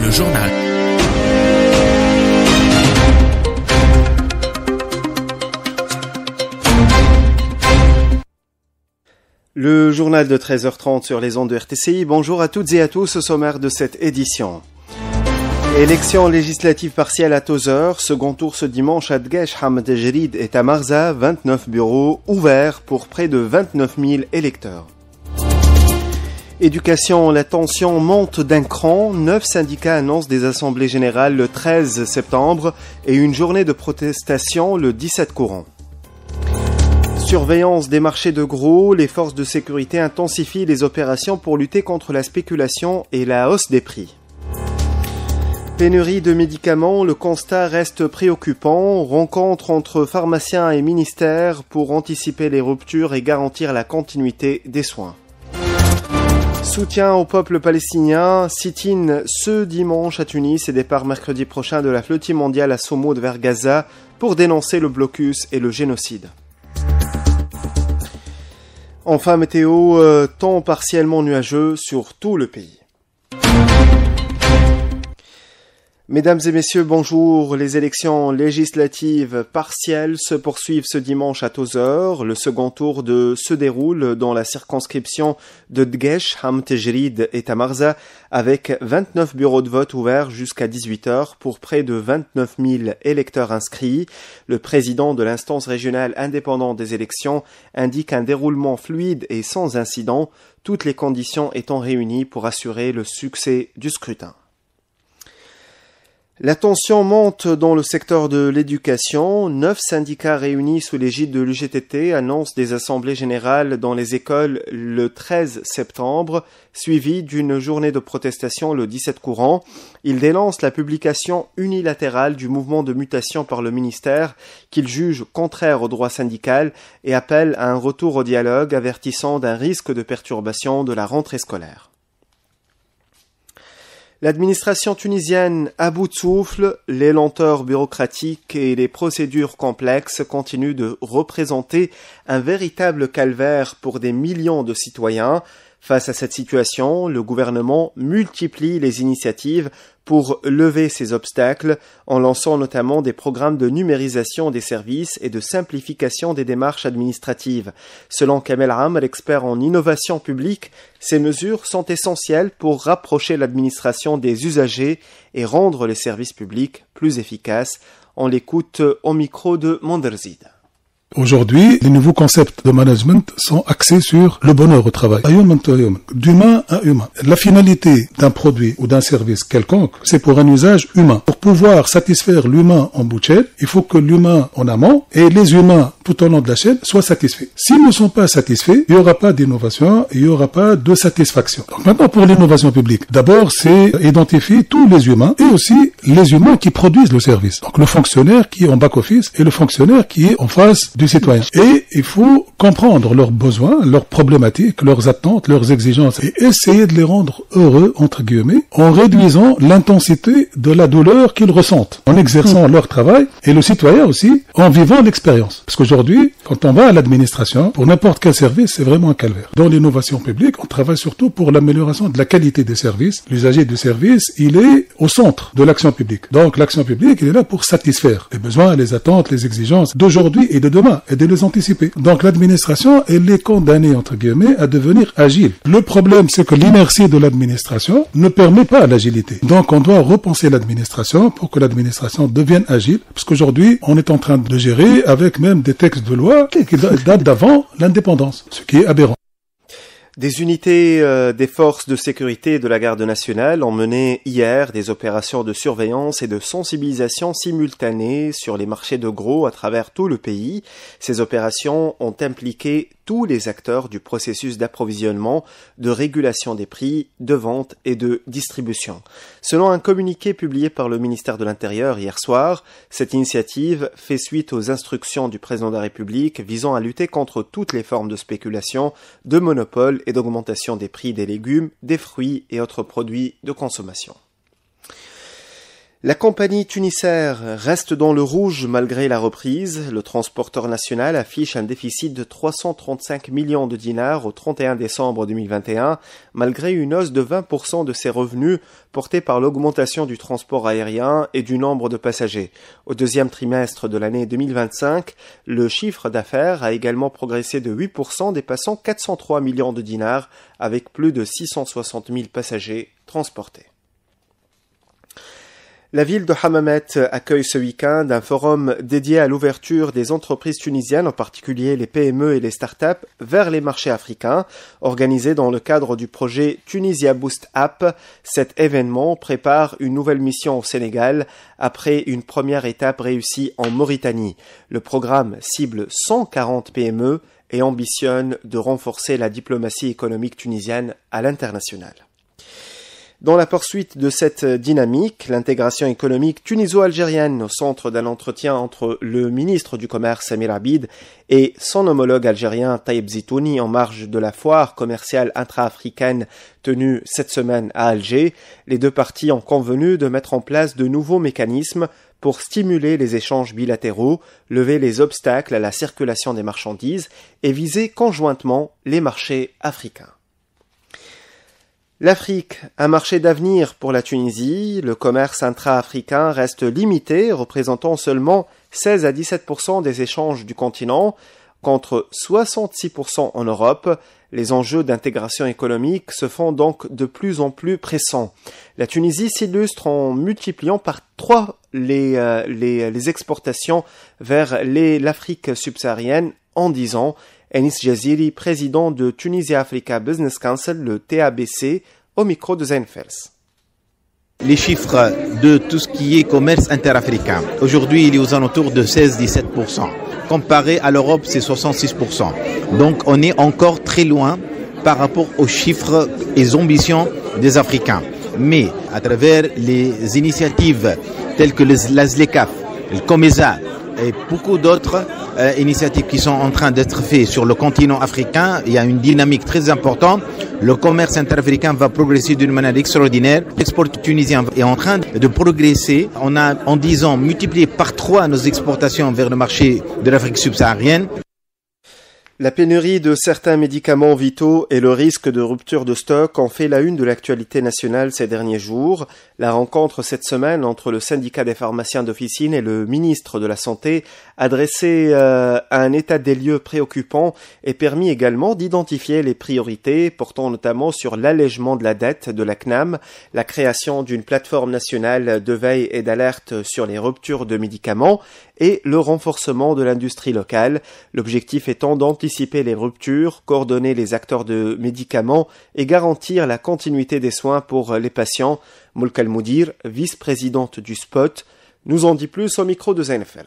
Le journal. Le journal de 13h30 sur les ondes de RTCI. Bonjour à toutes et à tous au sommaire de cette édition. Élection législative partielle à Tozeur, second tour ce dimanche à Dgesh, Hamd Jerid et Tamarza, 29 bureaux ouverts pour près de 29 000 électeurs. Éducation, la tension monte d'un cran. 9 syndicats annoncent des assemblées générales le 13 septembre et une journée de protestation le 17 courant. Surveillance des marchés de gros, les forces de sécurité intensifient les opérations pour lutter contre la spéculation et la hausse des prix. Pénurie de médicaments, le constat reste préoccupant. Rencontre entre pharmaciens et ministères pour anticiper les ruptures et garantir la continuité des soins. Soutien au peuple palestinien, sit-in ce dimanche à Tunis et départ mercredi prochain de la flottille mondiale à Soumoud vers Gaza pour dénoncer le blocus et le génocide. Enfin, météo, temps partiellement nuageux sur tout le pays. Mesdames et messieurs, bonjour. Les élections législatives partielles se poursuivent ce dimanche à Tozeur. Le second tour se déroule dans la circonscription de Dgesh, Hamd Jerid et Tamarza avec 29 bureaux de vote ouverts jusqu'à 18h pour près de 29 000 électeurs inscrits. Le président de l'instance régionale indépendante des élections indique un déroulement fluide et sans incident, toutes les conditions étant réunies pour assurer le succès du scrutin. La tension monte dans le secteur de l'éducation. 9 syndicats réunis sous l'égide de l'UGTT annoncent des assemblées générales dans les écoles le 13 septembre, suivies d'une journée de protestation le 17 courant. Ils dénoncent la publication unilatérale du mouvement de mutation par le ministère qu'ils jugent contraire au droit syndical et appellent à un retour au dialogue, avertissant d'un risque de perturbation de la rentrée scolaire. L'administration tunisienne à bout de souffle, les lenteurs bureaucratiques et les procédures complexes continuent de représenter un véritable calvaire pour des millions de citoyens. Face à cette situation, le gouvernement multiplie les initiatives pour lever ces obstacles en lançant notamment des programmes de numérisation des services et de simplification des démarches administratives. Selon Kamel Amr, expert en innovation publique, ces mesures sont essentielles pour rapprocher l'administration des usagers et rendre les services publics plus efficaces. On l'écoute au micro de Monderzid. Aujourd'hui, les nouveaux concepts de management sont axés sur le bonheur au travail, d'humain à humain. La finalité d'un produit ou d'un service quelconque, c'est pour un usage humain. Pour pouvoir satisfaire l'humain en bout de chaîne, il faut que l'humain en amont et les humains tout au long de la chaîne soient satisfaits. S'ils ne sont pas satisfaits, il n'y aura pas d'innovation, il n'y aura pas de satisfaction. Donc maintenant, pour l'innovation publique, d'abord, c'est identifier tous les humains et aussi les humains qui produisent le service. Donc le fonctionnaire qui est en back-office et le fonctionnaire qui est en face du citoyen. Et il faut comprendre leurs besoins, leurs problématiques, leurs attentes, leurs exigences et essayer de les rendre heureux, entre guillemets, en réduisant l'intensité de la douleur qu'ils ressentent, en exerçant leur travail et le citoyen aussi en vivant l'expérience. Parce qu'aujourd'hui, quand on va à l'administration, pour n'importe quel service, c'est vraiment un calvaire. Dans l'innovation publique, on travaille surtout pour l'amélioration de la qualité des services. L'usager du service, il est au centre de l'action publique. Donc l'action publique, il est là pour satisfaire les besoins, les attentes, les exigences d'aujourd'hui et de demain et de les anticiper. Donc l'administration, elle est condamnée, entre guillemets, à devenir agile. Le problème, c'est que l'inertie de l'administration ne permet pas l'agilité. Donc on doit repenser l'administration pour que l'administration devienne agile, parce qu'aujourd'hui, on est en train de gérer avec même des textes de loi qui datent d'avant l'indépendance, ce qui est aberrant. Des unités des forces de sécurité de la garde nationale ont mené hier des opérations de surveillance et de sensibilisation simultanées sur les marchés de gros à travers tout le pays. Ces opérations ont impliqué tous les acteurs du processus d'approvisionnement, de régulation des prix, de vente et de distribution. Selon un communiqué publié par le ministère de l'Intérieur hier soir, cette initiative fait suite aux instructions du président de la République visant à lutter contre toutes les formes de spéculation, de monopole et d'augmentation des prix des légumes, des fruits et autres produits de consommation. La compagnie Tunisair reste dans le rouge malgré la reprise. Le transporteur national affiche un déficit de 335 millions de dinars au 31 décembre 2021, malgré une hausse de 20% de ses revenus portée par l'augmentation du transport aérien et du nombre de passagers. Au deuxième trimestre de l'année 2025, le chiffre d'affaires a également progressé de 8%, dépassant 403 millions de dinars avec plus de 660 000 passagers transportés. La ville de Hammamet accueille ce week-end un forum dédié à l'ouverture des entreprises tunisiennes, en particulier les PME et les startups, vers les marchés africains, organisé dans le cadre du projet Tunisia Boost App. Cet événement prépare une nouvelle mission au Sénégal après une première étape réussie en Mauritanie. Le programme cible 140 PME et ambitionne de renforcer la diplomatie économique tunisienne à l'international. Dans la poursuite de cette dynamique, l'intégration économique tuniso-algérienne au centre d'un entretien entre le ministre du Commerce Amir Abid et son homologue algérien Taïb Zitouni en marge de la foire commerciale intra-africaine tenue cette semaine à Alger, les deux parties ont convenu de mettre en place de nouveaux mécanismes pour stimuler les échanges bilatéraux, lever les obstacles à la circulation des marchandises et viser conjointement les marchés africains. L'Afrique, un marché d'avenir pour la Tunisie, le commerce intra-africain reste limité, représentant seulement 16 à 17% des échanges du continent, contre 66% en Europe. Les enjeux d'intégration économique se font donc de plus en plus pressants. La Tunisie s'illustre en multipliant par 3 les exportations vers l'Afrique subsaharienne en 10 ans. Enis Jaziri, président de Tunisia Africa Business Council, le TABC, au micro de Zainfels. Les chiffres de tout ce qui est commerce interafricain, aujourd'hui il est aux alentours de 16-17%. Comparé à l'Europe, c'est 66%. Donc on est encore très loin par rapport aux chiffres et ambitions des Africains. Mais à travers les initiatives telles que la ZLECAF, le COMESA et beaucoup d'autres initiatives qui sont en train d'être faites sur le continent africain, il y a une dynamique très importante. Le commerce interafricain va progresser d'une manière extraordinaire. L'export tunisien est en train de progresser. On a en 10 ans multiplié par 3 nos exportations vers le marché de l'Afrique subsaharienne. La pénurie de certains médicaments vitaux et le risque de rupture de stock ont fait la une de l'actualité nationale ces derniers jours. La rencontre cette semaine entre le syndicat des pharmaciens d'officine et le ministre de la Santé a dressé un état des lieux préoccupant et permis également d'identifier les priorités portant notamment sur l'allègement de la dette de la CNAM, la création d'une plateforme nationale de veille et d'alerte sur les ruptures de médicaments et le renforcement de l'industrie locale. L'objectif étant d'anticiper les ruptures, coordonner les acteurs de médicaments et garantir la continuité des soins pour les patients. Moulk Al-Moudir, vice-présidente du SPOT, nous en dit plus au micro de Zainfels.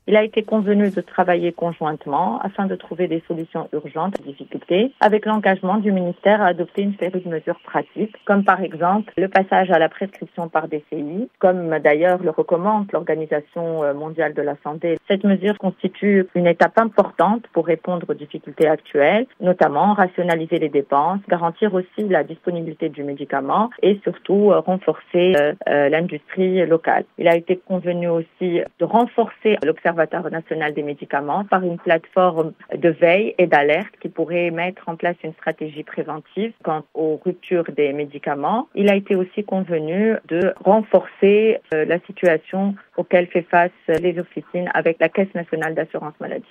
Il a été convenu de travailler conjointement afin de trouver des solutions urgentes aux difficultés, avec l'engagement du ministère à adopter une série de mesures pratiques, comme par exemple le passage à la prescription par DCI, comme d'ailleurs le recommande l'Organisation mondiale de la santé. Cette mesure constitue une étape importante pour répondre aux difficultés actuelles, notamment rationaliser les dépenses, garantir aussi la disponibilité du médicament et surtout renforcer l'industrie locale. Il a été convenu aussi de renforcer l'Observatoire national des médicaments par une plateforme de veille et d'alerte qui pourrait mettre en place une stratégie préventive quant aux ruptures des médicaments. Il a été aussi convenu de renforcer la situation auquel fait face les officines avec la Caisse nationale d'assurance maladie.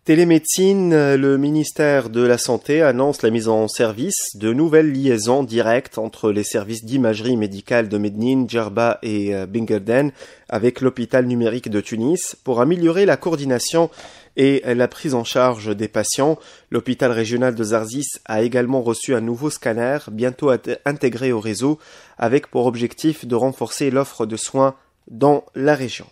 Télémédecine, le ministère de la Santé annonce la mise en service de nouvelles liaisons directes entre les services d'imagerie médicale de Mednine, Djerba et Bingerden avec l'hôpital numérique de Tunis pour améliorer la coordination et la prise en charge des patients. L'hôpital régional de Zarzis a également reçu un nouveau scanner bientôt intégré au réseau avec pour objectif de renforcer l'offre de soins dans la région.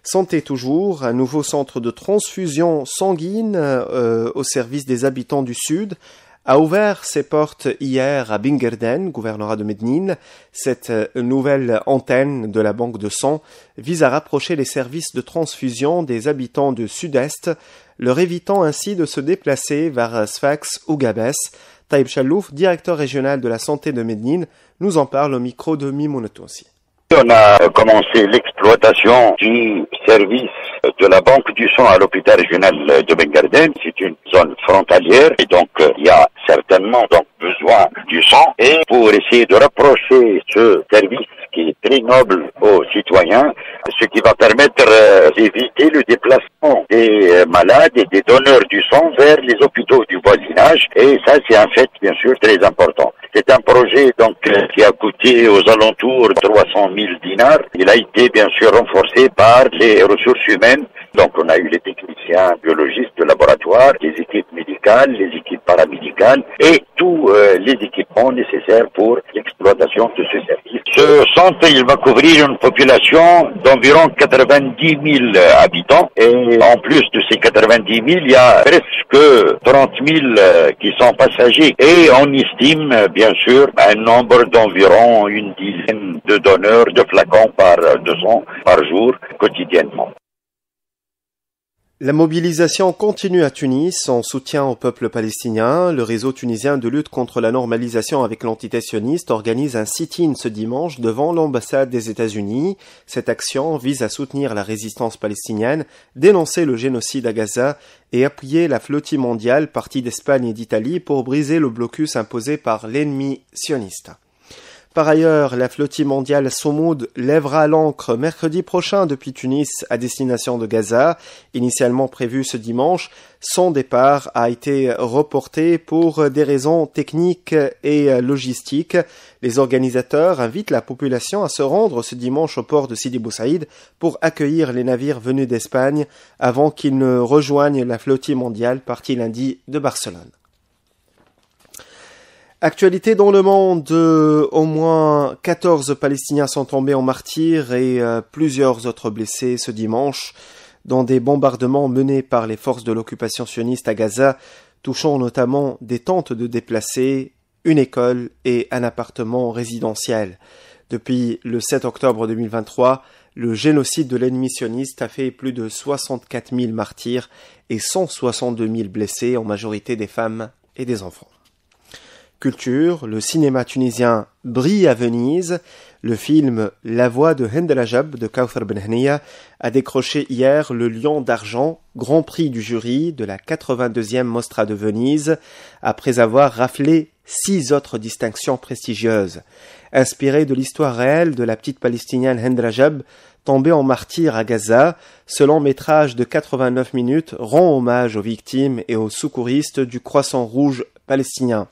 Santé toujours, un nouveau centre de transfusion sanguine au service des habitants du Sud a ouvert ses portes hier à Bingerden, gouvernorat de Mednine. Cette nouvelle antenne de la banque de sang vise à rapprocher les services de transfusion des habitants du Sud-Est, leur évitant ainsi de se déplacer vers Sfax ou Gabès. Taïb Challouf, directeur régional de la santé de Mednine, nous en parle au micro de Mimoun Tounsi. On a commencé l'exploitation du service de la Banque du sang à l'hôpital régional de Ben Gardem. C'est une zone frontalière et donc il y a certainement besoin du sang. Et pour essayer de rapprocher ce service qui est très noble aux citoyens, ce qui va permettre d'éviter le déplacement des malades et des donneurs du sang vers les hôpitaux du voisinage. Et ça, c'est un fait, bien sûr, très important. C'est un projet qui a coûté aux alentours de 300 000 dinars. Il a été bien sûr renforcé par les ressources humaines. Donc on a eu les techniciens biologistes de laboratoire, les équipes médicales, les équipes paramédicales et tous les équipements nécessaires pour l'exploitation de ce service. Ce centre, il va couvrir une population d'environ 90 000 habitants. Et en plus de ces 90 000, il y a presque 30 000 qui sont passagers. Et on estime, bien sûr, un nombre d'environ une dizaine de donneurs de flacons de sang par jour, quotidiennement. La mobilisation continue à Tunis en soutien au peuple palestinien. Le réseau tunisien de lutte contre la normalisation avec l'entité sioniste organise un sit-in ce dimanche devant l'ambassade des États-Unis. Cette action vise à soutenir la résistance palestinienne, dénoncer le génocide à Gaza et appuyer la flottille mondiale partie d'Espagne et d'Italie pour briser le blocus imposé par l'ennemi sioniste. Par ailleurs, la flottille mondiale Soumoud lèvera l'ancre mercredi prochain depuis Tunis à destination de Gaza. Initialement prévu ce dimanche, son départ a été reporté pour des raisons techniques et logistiques. Les organisateurs invitent la population à se rendre ce dimanche au port de Sidi Bou Saïd pour accueillir les navires venus d'Espagne avant qu'ils ne rejoignent la flottille mondiale partie lundi de Barcelone. Actualité dans le monde, au moins 14 Palestiniens sont tombés en martyrs et plusieurs autres blessés ce dimanche dans des bombardements menés par les forces de l'occupation sioniste à Gaza, touchant notamment des tentes de déplacés, une école et un appartement résidentiel. Depuis le 7 octobre 2023, le génocide de l'ennemi sioniste a fait plus de 64 000 martyrs et 162 000 blessés, en majorité des femmes et des enfants. Culture, le cinéma tunisien brille à Venise. Le film La Voix de Hind El Ajab de Kawthar Ben Hniya a décroché hier le Lion d'argent, grand prix du jury de la 82e Mostra de Venise, après avoir raflé 6 autres distinctions prestigieuses. Inspiré de l'histoire réelle de la petite palestinienne Hind El Ajab, tombée en martyr à Gaza, ce long métrage de 89 minutes rend hommage aux victimes et aux secouristes du Croissant Rouge palestinien.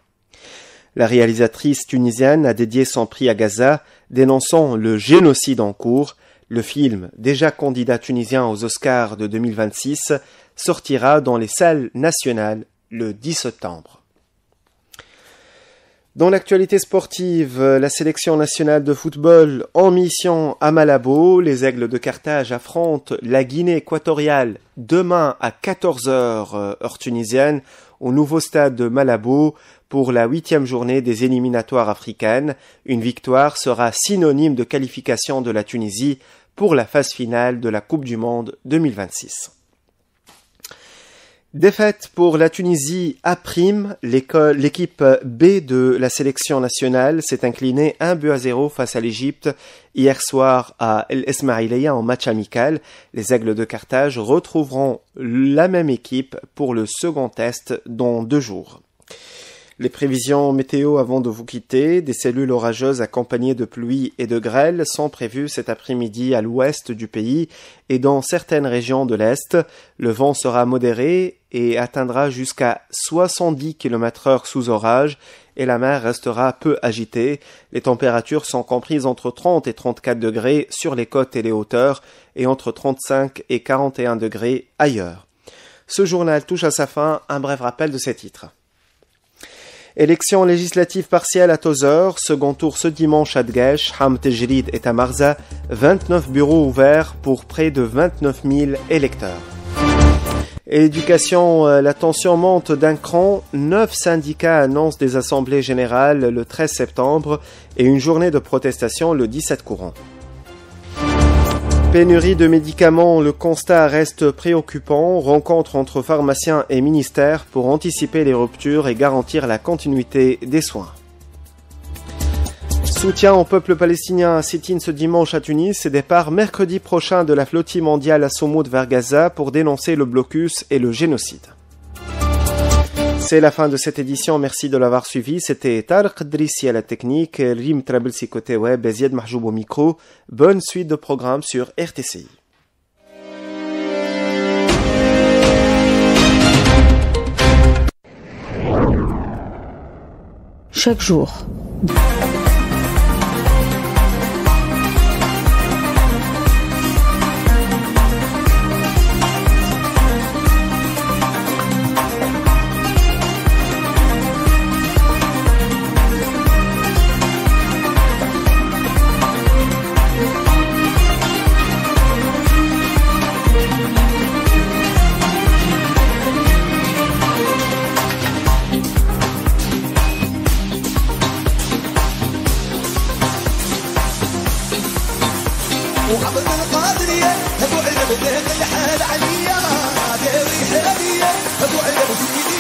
La réalisatrice tunisienne a dédié son prix à Gaza, dénonçant le génocide en cours. Le film, déjà candidat tunisien aux Oscars de 2026, sortira dans les salles nationales le 10 septembre. Dans l'actualité sportive, la sélection nationale de football en mission à Malabo. Les Aigles de Carthage affrontent la Guinée équatoriale demain à 14h heure tunisienne au nouveau stade de Malabo pour la 8e journée des éliminatoires africaines. Une victoire sera synonyme de qualification de la Tunisie pour la phase finale de la Coupe du Monde 2026. Défaite pour la Tunisie à prime, l'équipe B de la sélection nationale s'est inclinée 1-0 face à l'Égypte hier soir à El Esmaïlia en match amical. Les Aigles de Carthage retrouveront la même équipe pour le second test dans 2 jours. Les prévisions météo avant de vous quitter, des cellules orageuses accompagnées de pluie et de grêle sont prévues cet après-midi à l'ouest du pays et dans certaines régions de l'est. Le vent sera modéré et atteindra jusqu'à 70 km/h sous orage et la mer restera peu agitée. Les températures sont comprises entre 30 et 34 degrés sur les côtes et les hauteurs et entre 35 et 41 degrés ailleurs. Ce journal touche à sa fin, un bref rappel de ses titres. Élections législatives partielles à Tozeur, second tour ce dimanche à Dgesh, Ham Tejrid et Tamarza, 29 bureaux ouverts pour près de 29 000 électeurs. Éducation, la tension monte d'un cran, 9 syndicats annoncent des assemblées générales le 13 septembre et une journée de protestation le 17 courant. Pénurie de médicaments, le constat reste préoccupant. Rencontre entre pharmaciens et ministères pour anticiper les ruptures et garantir la continuité des soins. Soutien au peuple palestinien, sit-in ce dimanche à Tunis et départ mercredi prochain de la flottille mondiale à Soumoud vers Gaza pour dénoncer le blocus et le génocide. C'est la fin de cette édition, merci de l'avoir suivi. C'était Tarek Drissi à la technique, Rim Trablsi côté web et Ziad Mahjoub au micro. Bonne suite de programmes sur RTCI. Chaque jour. وعبد القادرية هدو علم الحال عليا ديري حالية هدو علم